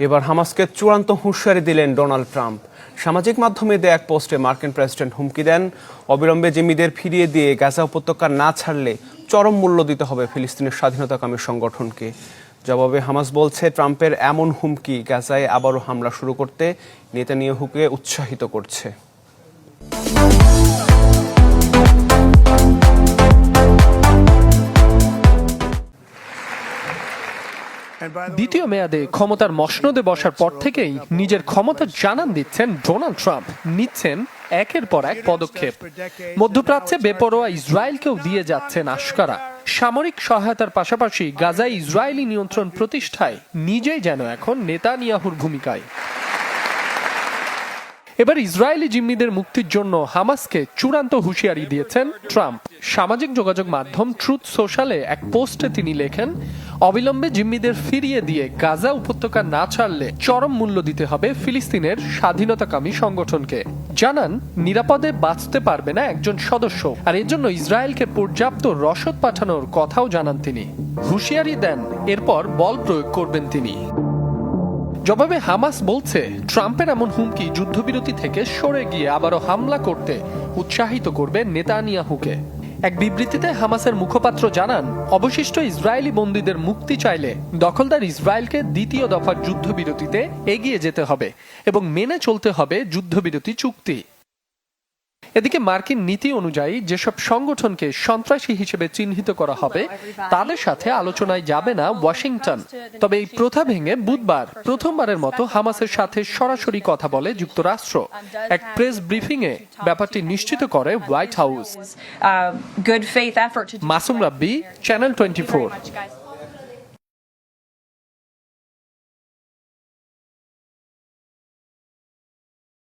এবার হামাসকে চূড়ান্ত হুঁশিয়ারি দিলেন ডোনাল্ড ট্রাম্প। সামাজিক মাধ্যমে দেয়া এক পোস্টে মার্কিন প্রেসিডেন্ট হুমকি দেন, অবিলম্বে জিম্মিদের ফিরিয়ে দিয়ে গাজা উপত্যকা না ছাড়লে চরম মূল্য দিতে হবে ফিলিস্তিনের স্বাধীনতাকামী সংগঠনকে। জবাবে হামাস বলছে, ট্রাম্পের এমন হুমকি গাজায় আবারও হামলা শুরু করতে নেতানিয়াহুকে উৎসাহিত করছে। দ্বিতীয় মেয়াদে ক্ষমতার মসনদে বসার পর থেকেই নিজের ক্ষমতা জানান দিচ্ছেন ডোনাল্ড ট্রাম্প, নিচ্ছেন একের পর এক পদক্ষেপ। মধ্যপ্রাচ্যে বেপরোয়া ইসরায়েলকেও দিয়ে যাচ্ছেন আশকারা। সামরিক সহায়তার পাশাপাশি গাজায় ইসরায়েলি নিয়ন্ত্রণ প্রতিষ্ঠায় নিজেই যেন এখন নেতানিয়াহুর ভূমিকায়। এবার ইসরায়েলি জিম্মিদের মুক্তির জন্য হামাসকে চূড়ান্ত হুঁশিয়ারি দিয়েছেন ট্রাম্প। সামাজিক যোগাযোগ মাধ্যম ট্রুথ সোশ্যালে এক পোস্টে তিনি লেখেন, অবিলম্বে জিম্মিদের ফিরিয়ে দিয়ে গাজা উপত্যকা না ছাড়লে চরম মূল্য দিতে হবে ফিলিস্তিনের স্বাধীনতাকামী সংগঠনকে। জানান, নিরাপদে বাঁচতে পারবে না একজন সদস্য, আর এর জন্য ইসরায়েলকে পর্যাপ্ত রসদ পাঠানোর কথাও জানান তিনি। হুঁশিয়ারি দেন, এরপর বল প্রয়োগ করবেন তিনি। জবাবে হামাস বলছে, ট্রাম্পের এমন হুমকি যুদ্ধবিরতি থেকে সরে গিয়ে আবারও হামলা করতে উৎসাহিত করবে নেতানিয়াহুকে। এক বিবৃতিতে হামাসের মুখপাত্র জানান, অবশিষ্ট ইসরায়েলি বন্দীদের মুক্তি চাইলে দখলদার ইসরায়েলকে দ্বিতীয় দফার যুদ্ধবিরতিতে এগিয়ে যেতে হবে এবং মেনে চলতে হবে যুদ্ধবিরতি চুক্তি। এদিকে মার্কিন নীতি অনুযায়ী যেসব সংগঠনকে সন্ত্রাসী হিসেবে চিহ্নিত করা হবে তাদের সাথে আলোচনায় যাবে না ওয়াশিংটন। তবে এই প্রথা ভেঙে বুধবার প্রথমবারের মতো হামাসের সাথে সরাসরি কথা বলে যুক্তরাষ্ট্র। এক প্রেস ব্রিফিংয়ে ব্যাপারটি নিশ্চিত করে হোয়াইট হাউস। মাসুম রাব্বি, চ্যানেল 24।